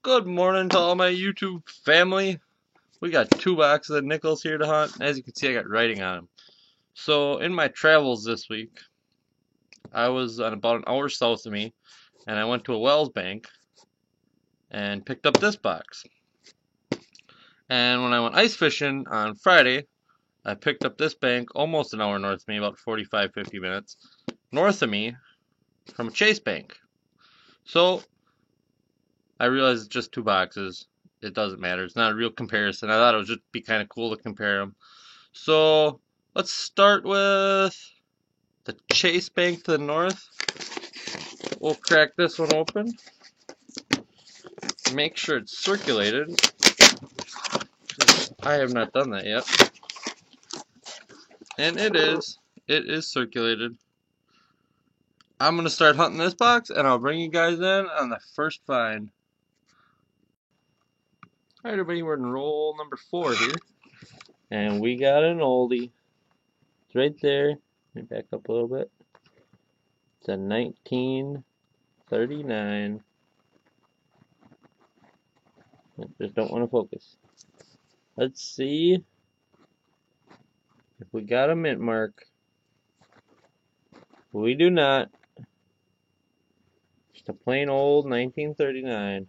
Good morning to all my YouTube family. We got 2 boxes of nickels here to hunt. As you can see, I got writing on them. So, in my travels this week, I was on about an hour south of me, and I went to a Wells Bank and picked up this box. And when I went ice fishing on Friday, I picked up this bank almost an hour north of me, about 45-50 minutes, north of me from a Chase Bank. So, I realized it's just 2 boxes. It doesn't matter. It's not a real comparison. I thought it would just be kind of cool to compare them. So let's start with the Chase Bank to the north. We'll crack this one open. Make sure it's circulated. I have not done that yet. And it is. It is circulated. I'm going to start hunting this box and I'll bring you guys in on the first find. Alright everybody, we're in roll number 4 here. And we got an oldie. It's right there. Let me back up a little bit. It's a 1939. Just don't want to focus. Let's see if we got a mint mark. We do not. Just a plain old 1939.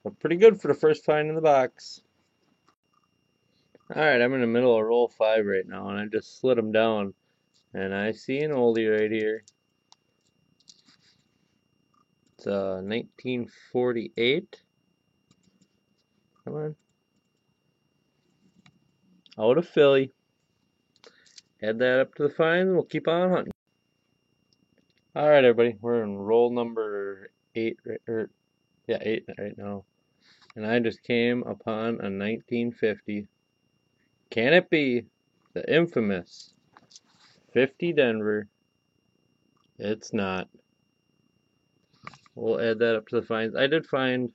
But pretty good for the first find in the box. Alright, I'm in the middle of roll 5 right now, and I just slid them down. And I see an oldie right here. It's a 1948. Come on. Out of Philly. Add that up to the finds, and we'll keep on hunting. Alright, everybody, we're in roll number 8, 8 right now. And I just came upon a 1950. Can it be the infamous 50 Denver? It's not. We'll add that up to the finds. I did find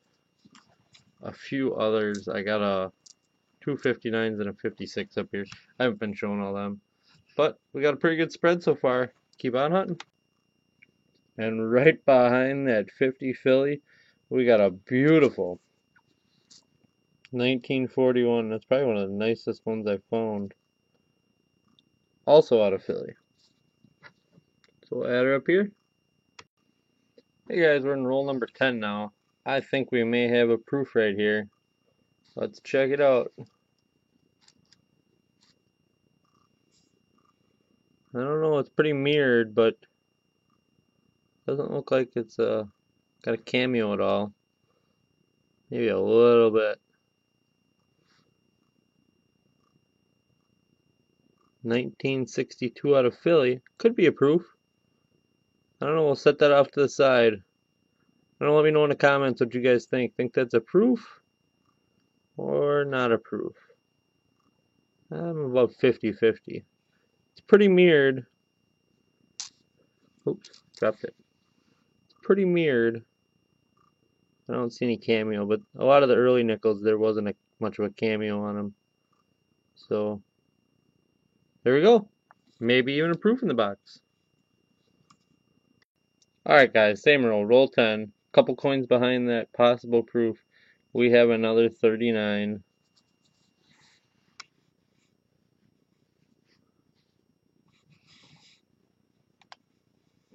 a few others. I got a 259s and a 56 up here. I haven't been showing all them. But we got a pretty good spread so far. Keep on hunting. And right behind that 50 Philly, we got a beautiful 1941. That's probably one of the nicest ones I've found. Also out of Philly. So we'll add her up here. Hey guys, we're in roll number 10 now. I think we may have a proof right here. Let's check it out. I don't know, it's pretty mirrored, but doesn't look like it's got a cameo at all. Maybe a little bit. 1962 out of Philly. Could be a proof. I don't know, we'll set that off to the side. I don't know, let me know in the comments what you guys think. Think that's a proof or not a proof? I'm about 50-50. It's pretty mirrored. Oops, dropped it. It's pretty mirrored. I don't see any cameo, but a lot of the early nickels, there wasn't much of a cameo on them. So, there we go. Maybe even a proof in the box. Alright guys, same roll. Roll 10. Couple coins behind that possible proof. We have another 39.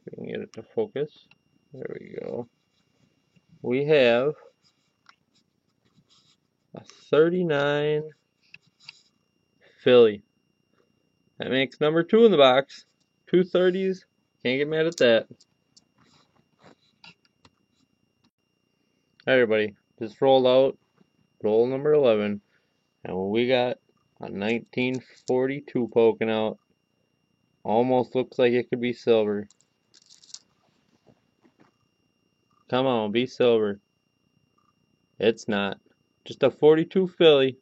We can get it to focus. There we go. We have a 39 Philly. That makes number 2 in the box. 2 30s. Can't get mad at that. Alright everybody, just rolled out roll number 11. And we got a 1942 poking out. Almost looks like it could be silver. Come on, be silver. It's not. Just a 42 Philly.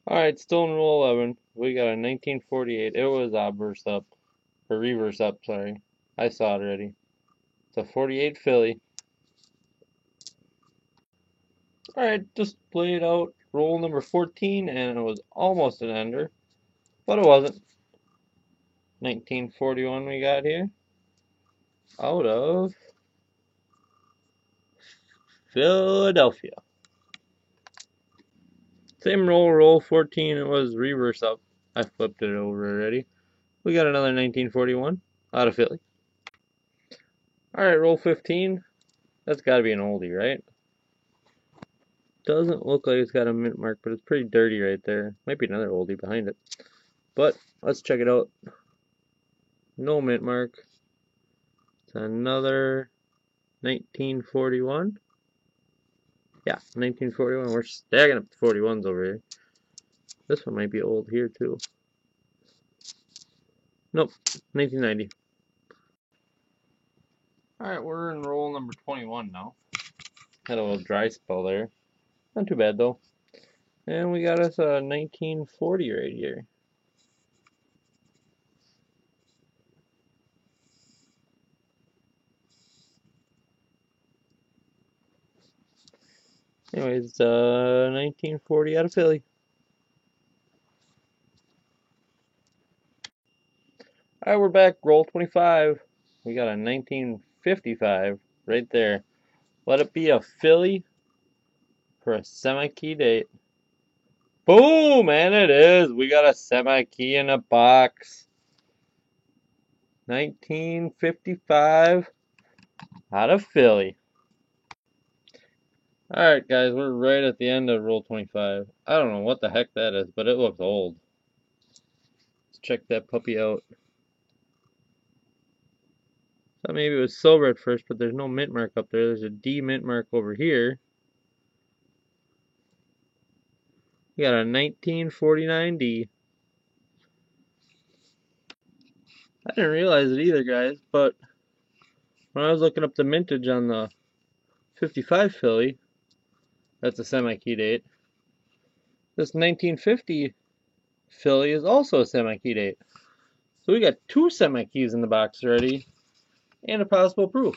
Alright, still in roll 11. We got a 1948. It was obverse up. Or reverse up, sorry. I saw it already. It's a 48 Philly. Alright, just played out roll number 14, and it was almost an ender. But it wasn't. 1941 we got here. Out of Philadelphia. Same roll 14. It was reverse up. I flipped it over already. We got another 1941 out of Philly. Alright, roll 15. That's got to be an oldie, right? Doesn't look like it's got a mint mark, but it's pretty dirty right there. Might be another oldie behind it. But let's check it out. No mint mark. It's another 1941. Yeah, 1941. We're stacking up the 41s over here. This one might be old here too. Nope, 1990. Alright, we're in roll number 21 now. Had a little dry spell there. Not too bad though. And we got us a 1940 right here. Anyways, 1940 out of Philly. Alright, we're back. Roll 25. We got a 1955 right there. Let it be a Philly for a semi-key date. Boom! And it is. We got a semi-key in a box. 1955 out of Philly. Alright guys, we're right at the end of roll 25. I don't know what the heck that is, but it looks old. Let's check that puppy out. Thought maybe it was silver at first, but there's no mint mark up there. There's a D mint mark over here. We got a 1949 D. I didn't realize it either, guys, but when I was looking up the mintage on the 55 Philly, that's a semi-key date. This 1950 Philly is also a semi-key date. So we got two semi-keys in the box already, and a possible proof.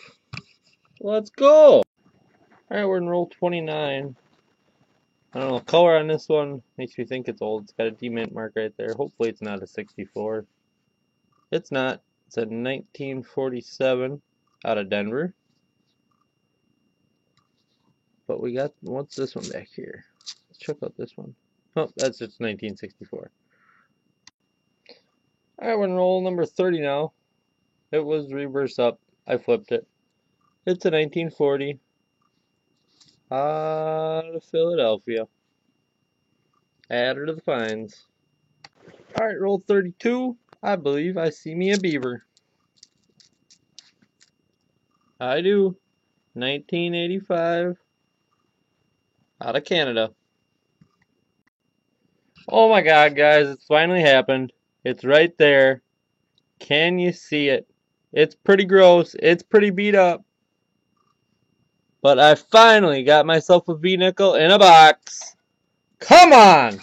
Let's go! Alright, we're in roll 29. I don't know, color on this one makes me think it's old. It's got a D-mint mark right there. Hopefully it's not a 64. It's not. It's a 1947 out of Denver. But we got, what's this one back here? Let's check out this one. Oh, that's just 1964. Alright, we're in roll number 30 now. It was reverse up. I flipped it. It's a 1940 out of Philadelphia. Add her to the fines. Alright, roll 32. I believe I see me a beaver. I do. 1985 out of Canada. Oh my god, guys, it's finally happened. It's right there. Can you see it? It's pretty gross. It's pretty beat up. But I finally got myself a V-nickel in a box. Come on!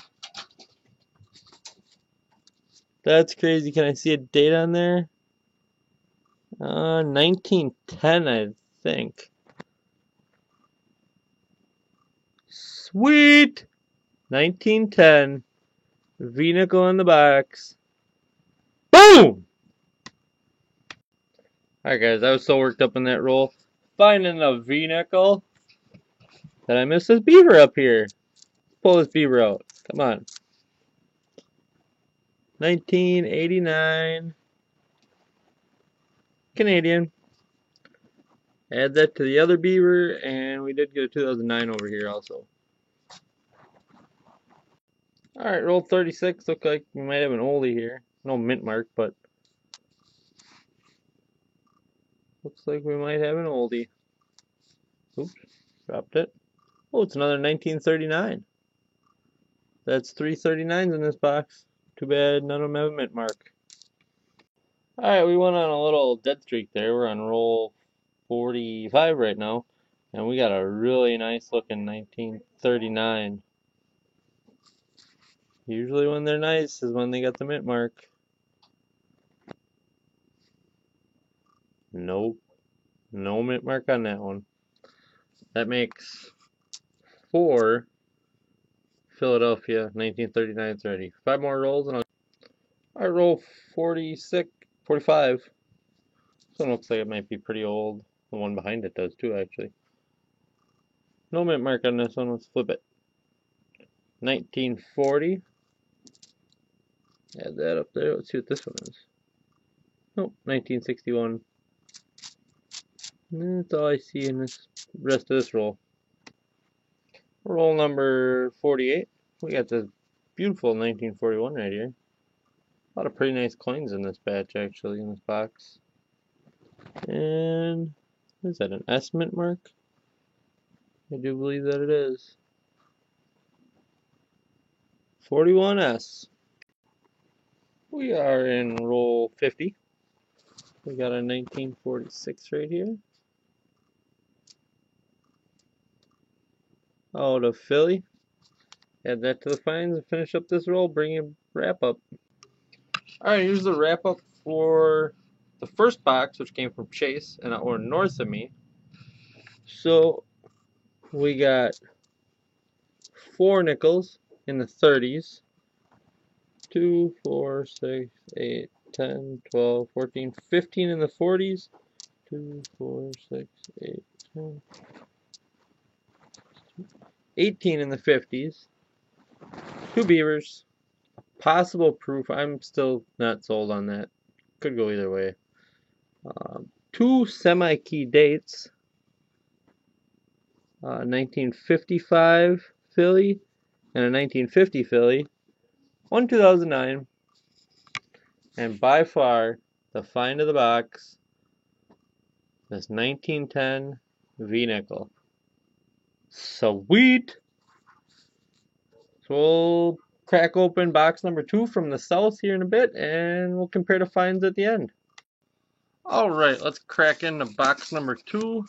That's crazy. Can I see a date on there? 1910, I think. Sweet! 1910. V-nickel in the box. Boom! Alright guys, I was so worked up in that roll. Finding a V-nickel that I missed this beaver up here. Pull this beaver out. Come on. 1989. Canadian. Add that to the other beaver, and we did get a 2009 over here also. Alright, roll 36. Look like we might have an oldie here. No mint mark, but looks like we might have an oldie. Oops, dropped it. Oh, it's another 1939. That's 3 39s in this box. Too bad none of them have a mint mark. Alright, we went on a little dead streak there. We're on roll 45 right now. And we got a really nice looking 1939. Usually when they're nice is when they got the mint mark. Nope. No mint mark on that one. That makes 4 Philadelphia 1939s ready. 5 more rolls and I roll 46, 45. This one looks like it might be pretty old. The one behind it does too, actually. No mint mark on this one. Let's flip it. 1940. Add that up there. Let's see what this one is. Nope, 1961. That's all I see in this rest of this roll. Roll number 48. We got this beautiful 1941 right here. A lot of pretty nice coins in this batch, actually, in this box. And is that an S mint mark? I do believe that it is. 41S. We are in roll 50. We got a 1946 right here. Out of Philly. Add that to the finds and finish up this roll. Bring a wrap up. Alright, here's the wrap up for the first box, which came from Chase or north of me. So we got 4 nickels in the 30s. 2, 4, 6, 8, 10, 12, 14, 15 in the 40s. 2, 4, 6, 8, 10, 18 in the 50s. 2 beavers. Possible proof. I'm still not sold on that. Could go either way. 2 semi-key dates. 1955 Philly and a 1950 Philly. 1 2009. And by far the find of the box, this 1910 V-nickel. Sweet! So we'll crack open box number 2 from the south here in a bit, and we'll compare the finds at the end. Alright, let's crack into box number 2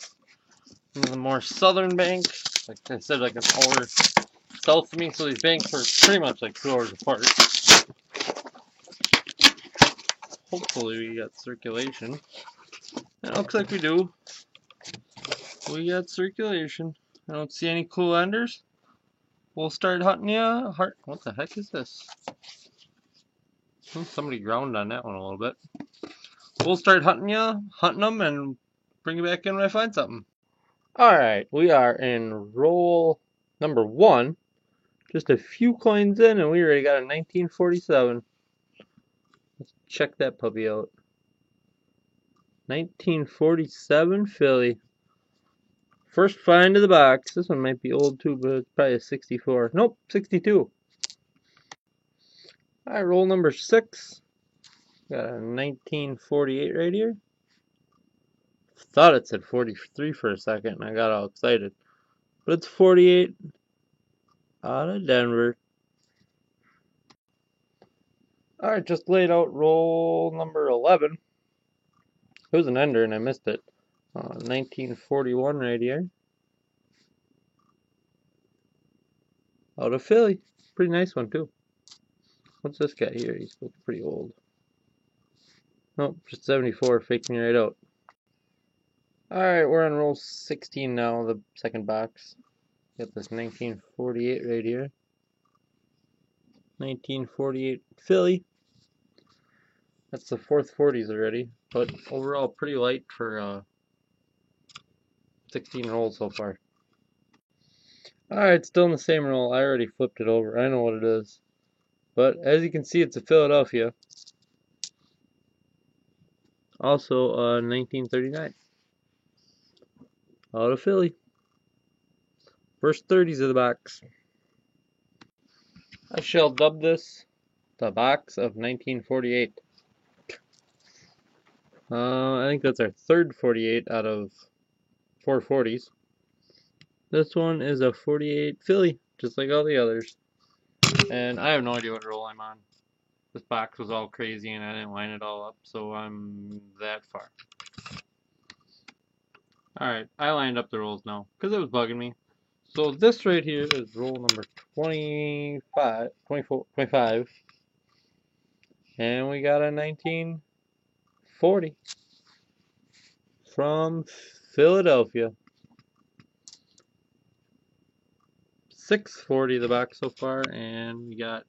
from the more southern bank. Like I said, like an hour south of me, so these banks are pretty much like 2 hours apart. Hopefully we got circulation. It looks like we do. We got circulation. I don't see any cool enders. We'll start hunting ya. What the heck is this? Somebody ground on that one a little bit. We'll start hunting them, and bring you back in when I find something. Alright, we are in roll number 1. Just a few coins in, and we already got a 1947. Let's check that puppy out. 1947 Philly. First find of the box. This one might be old too, but it's probably a 64. Nope, 62. Alright, roll number 6. Got a 1948 right here. Thought it said 43 for a second, and I got all excited. But it's 48 out of Denver. Alright, just laid out roll number 11. It was an ender, and I missed it. 1941 right here. Out of Philly. Pretty nice one, too. What's this guy here? He looks pretty old. Nope, just 74, faking me right out. Alright, we're on roll 16 now, the second box. Got this 1948 right here. 1948 Philly. That's the 4th 40s already, but overall pretty light for 16 rolls so far. Alright, still in the same roll. I already flipped it over. I know what it is. But as you can see, it's a Philadelphia. Also 1939. Out of Philly. First 30s of the box. I shall dub this the box of 1948. I think that's our 3rd 48 out of 4 40s. This one is a 48 Philly, just like all the others. And I have no idea what roll I'm on. This box was all crazy and I didn't line it all up, so I'm that far. Alright, I lined up the rolls now, because it was bugging me. So this right here is roll number 25. And we got a 1940 from Philadelphia. 640 the box so far, and we got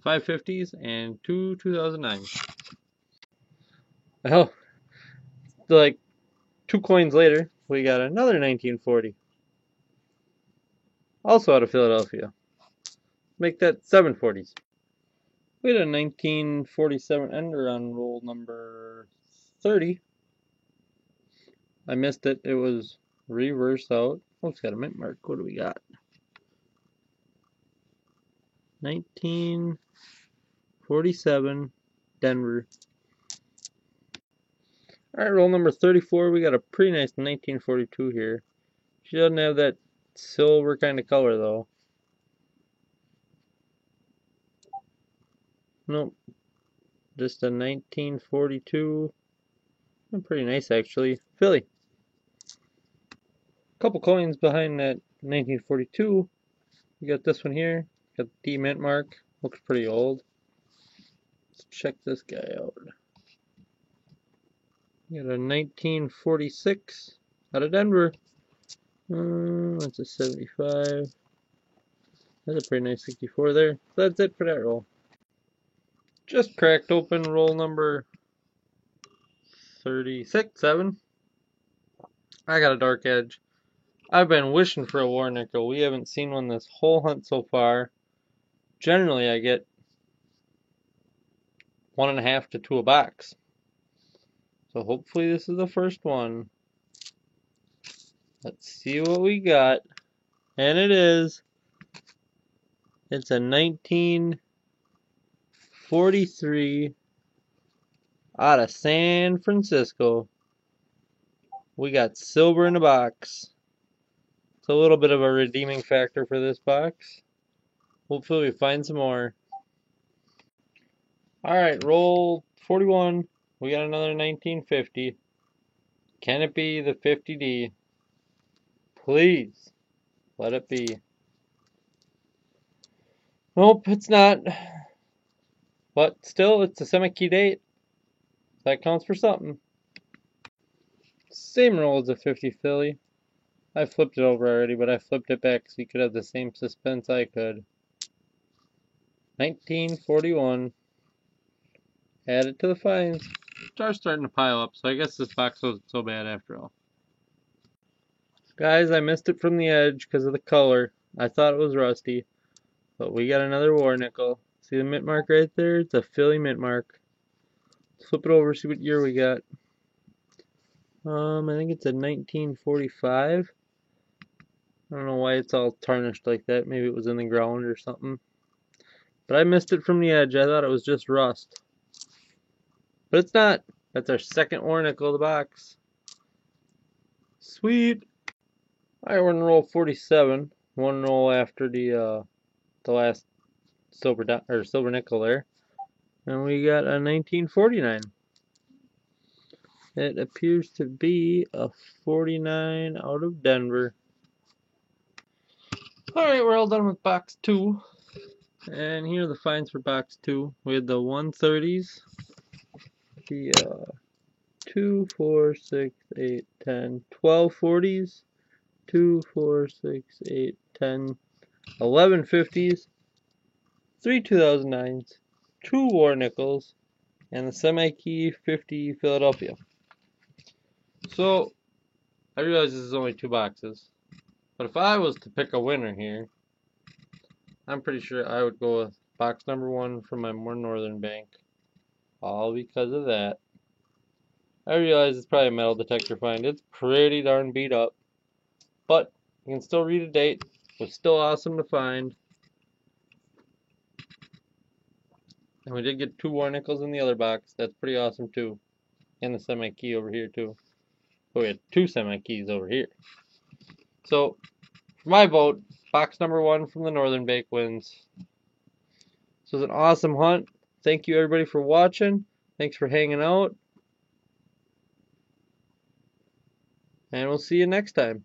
550s and 2 2009s. Oh, like 2 coins later, we got another 1940. also out of Philadelphia. Make that 740s. We had a 1947 ender on roll number 30. I missed it. It was reversed out. Oh, it's got a mint mark. What do we got? 1947 Denver. Alright, roll number 34. We got a pretty nice 1942 here. She doesn't have that silver kind of color though. Nope. Just a 1942. Pretty nice actually. Philly. Couple coins behind that 1942. You got this one here. Got the D mint mark. Looks pretty old. Let's check this guy out. You got a 1946 out of Denver. That's a 75. That's a pretty nice 64 there. So that's it for that roll. Just cracked open roll number 36, 7. I got a dark edge. I've been wishing for a war nickel. We haven't seen one this whole hunt so far. Generally, I get 1.5 to 2 a box. So hopefully this is the first one. Let's see what we got. And it is. It's a 1943 out of San Francisco. We got silver in the box. It's a little bit of a redeeming factor for this box. Hopefully we find some more. Alright, roll 41. We got another 1950. Can it be the 50D? Please, let it be. Nope, it's not. But still, it's a semi-key date. That counts for something. Same roll as a 50 Philly. I flipped it over already, but I flipped it back so you could have the same suspense I could. 1941. Add it to the finds. Stars starting to pile up, so I guess this box wasn't so bad after all. Guys, I missed it from the edge because of the color. I thought it was rusty. But we got another war nickel. See the mint mark right there? It's a Philly mint mark. Let's flip it over, see what year we got. I think it's a 1945. I don't know why it's all tarnished like that. Maybe it was in the ground or something. But I missed it from the edge. I thought it was just rust. But it's not. That's our second war nickel of the box. Sweet. Alright, we're gonna roll 47. One roll after the last silver nickel there. And we got a 1949. It appears to be a 49 out of Denver. Alright, we're all done with box 2. And here are the finds for box 2. We had the 130s, the 2, 4, 6, 8, 10, 12 40s, 2, 4, 6, 8, 10, 11 50s, 3 2009s, 2 war nickels, and the semi-key 50 Philadelphia. So, I realize this is only 2 boxes, but if I was to pick a winner here, I'm pretty sure I would go with box number 1 from my more northern bank. All because of that. I realize it's probably a metal detector find. It's pretty darn beat up, but you can still read a date. It was still awesome to find. And we did get 2 war nickels in the other box. That's pretty awesome too. And the semi-key over here too. But we had 2 semi-keys over here. So, for my vote, box number 1 from the Northern Bank wins. This was an awesome hunt. Thank you everybody for watching. Thanks for hanging out. And we'll see you next time.